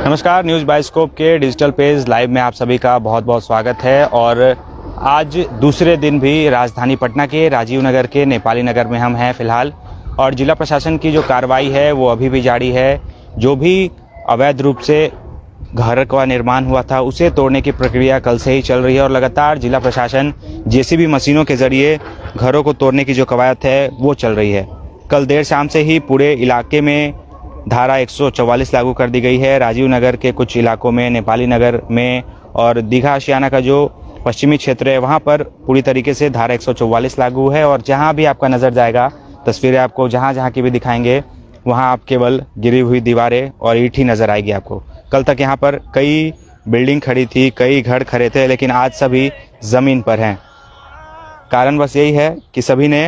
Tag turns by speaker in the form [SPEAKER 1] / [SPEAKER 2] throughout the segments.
[SPEAKER 1] नमस्कार, news bioscope के digital page live में आप सभी का बहुत बहुत स्वागत है। और आज दूसरे दिन भी राजधानी पटना के राजीव नगर के नेपाली नगर में हम हैं फ़िलहाल, और जिला प्रशासन की जो कार्रवाई है वो अभी भी जारी है। जो भी अवैध रूप से घर का निर्माण हुआ था उसे तोड़ने की प्रक्रिया कल से ही चल रही है, और लगातार जिला प्रशासन जेसीबी मशीनों के ज़रिए घरों को तोड़ने की जो कवायद है वो चल रही है। कल देर शाम से ही पूरे इलाके में धारा 144 लागू कर दी गई है। राजीव नगर के कुछ इलाकों में, नेपाली नगर में और दीघा आशियाना का जो पश्चिमी क्षेत्र है वहाँ पर पूरी तरीके से धारा 144 लागू है। और जहाँ भी आपका नज़र जाएगा, तस्वीरें आपको जहाँ जहाँ की भी दिखाएंगे, वहाँ आप केवल गिरी हुई दीवारें और ईंट ही नज़र आएगी आपको। कल तक यहाँ पर कई बिल्डिंग खड़ी थी, कई घर खड़े थे, लेकिन आज सभी ज़मीन पर हैं। कारण बस यही है कि सभी ने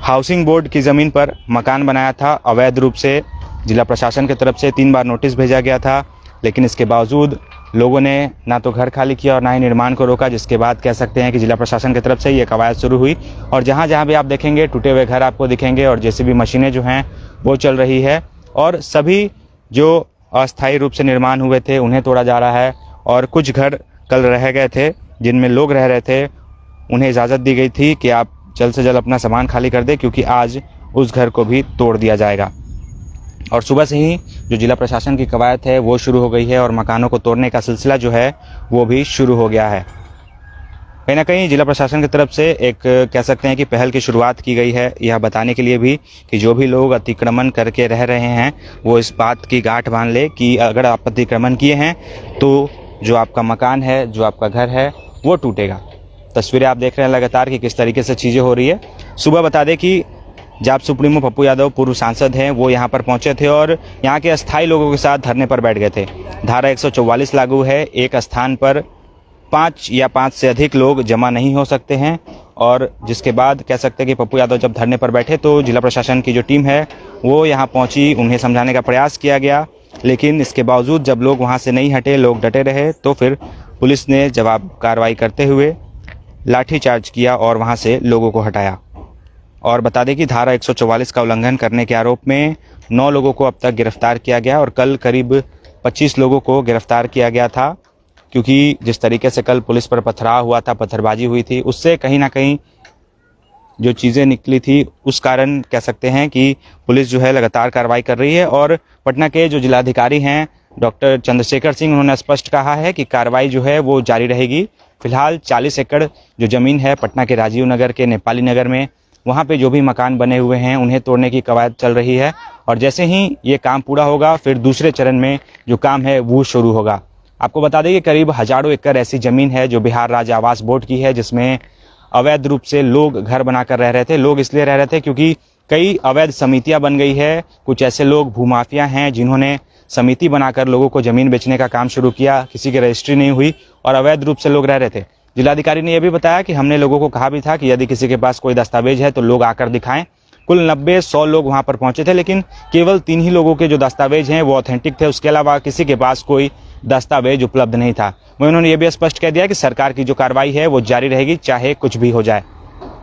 [SPEAKER 1] हाउसिंग बोर्ड की ज़मीन पर मकान बनाया था अवैध रूप से। जिला प्रशासन की तरफ से 3 बार नोटिस भेजा गया था, लेकिन इसके बावजूद लोगों ने ना तो घर खाली किया और ना ही निर्माण को रोका, जिसके बाद कह सकते हैं कि जिला प्रशासन की तरफ से ये कवायद शुरू हुई। और जहाँ जहाँ भी आप देखेंगे टूटे हुए घर आपको दिखेंगे, और जेसीबी मशीनें जो हैं वो चल रही है, और सभी जो अस्थायी रूप से निर्माण हुए थे उन्हें तोड़ा जा रहा है। और कुछ घर कल रह गए थे जिनमें लोग रह रहे थे, उन्हें इजाज़त दी गई थी कि आप जल्द से जल्द अपना सामान खाली कर दे, क्योंकि आज उस घर को भी तोड़ दिया जाएगा। और सुबह से ही जो जिला प्रशासन की कवायद है वो शुरू हो गई है, और मकानों को तोड़ने का सिलसिला जो है वो भी शुरू हो गया है। कहीं ना कहीं जिला प्रशासन की तरफ से एक कह सकते हैं कि पहल की शुरुआत की गई है, यह बताने के लिए भी कि जो भी लोग अतिक्रमण करके रह रहे हैं वो इस बात की गांठ बांध ले कि अगर आप अतिक्रमण किए हैं तो जो आपका मकान है, जो आपका घर है वो टूटेगा। तस्वीरें आप देख रहे हैं लगातार कि किस तरीके से चीज़ें हो रही है। सुबह बता दें कि जाप सुप्रीमो पप्पू यादव पूर्व सांसद हैं, वो यहाँ पर पहुँचे थे और यहाँ के अस्थायी लोगों के साथ धरने पर बैठ गए थे। धारा 144 लागू है, एक स्थान पर 5 या 5 से अधिक लोग जमा नहीं हो सकते हैं। और जिसके बाद कह सकते हैं कि पप्पू यादव जब धरने पर बैठे तो जिला प्रशासन की जो टीम है वो यहाँ पहुँची, उन्हें समझाने का प्रयास किया गया, लेकिन इसके बावजूद जब लोग वहाँ से नहीं हटे, लोग डटे रहे, तो फिर पुलिस ने जवाब कार्रवाई करते हुए लाठीचार्ज किया और वहां से लोगों को हटाया। और बता दें कि धारा 144 का उल्लंघन करने के आरोप में 9 लोगों को अब तक गिरफ्तार किया गया, और कल करीब 25 लोगों को गिरफ्तार किया गया था। क्योंकि जिस तरीके से कल पुलिस पर पथराव हुआ था, पत्थरबाजी हुई थी, उससे कहीं ना कहीं जो चीज़ें निकली थी उस कारण कह सकते हैं कि पुलिस जो है लगातार कार्रवाई कर रही है। और पटना के जो जिलाधिकारी हैं डॉक्टर चंद्रशेखर सिंह, उन्होंने स्पष्ट कहा है कि कार्रवाई जो है वो जारी रहेगी। फिलहाल 40 एकड़ जो ज़मीन है पटना के राजीव नगर के नेपाली नगर में, वहाँ पे जो भी मकान बने हुए हैं उन्हें तोड़ने की कवायद चल रही है। और जैसे ही ये काम पूरा होगा फिर दूसरे चरण में जो काम है वो शुरू होगा। आपको बता दें कि करीब हजारों एकड़ ऐसी ज़मीन है जो बिहार राज्य आवास बोर्ड की है, जिसमें अवैध रूप से लोग घर बनाकर रह रहे थे। लोग इसलिए रह रहे थे क्योंकि कई अवैध समितियाँ बन गई है। कुछ ऐसे लोग भूमाफिया हैं जिन्होंने समिति बनाकर लोगों को ज़मीन बेचने का काम शुरू किया, किसी की रजिस्ट्री नहीं हुई और अवैध रूप से लोग रह रहे थे। जिलाधिकारी ने यह भी बताया कि हमने लोगों को कहा भी था कि यदि किसी के पास कोई दस्तावेज है तो लोग आकर दिखाएं। कुल 90-100 लोग वहां पर पहुंचे थे, लेकिन केवल 3 ही लोगों के जो दस्तावेज हैं वो ऑथेंटिक थे, उसके अलावा किसी के पास कोई दस्तावेज उपलब्ध नहीं था। वहीं उन्होंने ये भी स्पष्ट कह दिया कि सरकार की जो कार्रवाई है वो जारी रहेगी, चाहे कुछ भी हो जाए।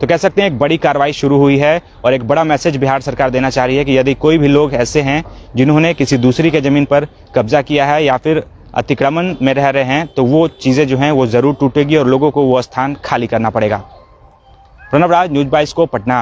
[SPEAKER 1] तो कह सकते हैं एक बड़ी कार्रवाई शुरू हुई है, और एक बड़ा मैसेज बिहार सरकार देना चाह रही है कि यदि कोई भी लोग ऐसे हैं जिन्होंने किसी दूसरी के ज़मीन पर कब्जा किया है या फिर अतिक्रमण में रह रहे हैं, तो वो चीज़ें जो हैं वो ज़रूर टूटेगी और लोगों को वो स्थान खाली करना पड़ेगा। प्रणव राज, न्यूज़ बाइस्कोप, पटना।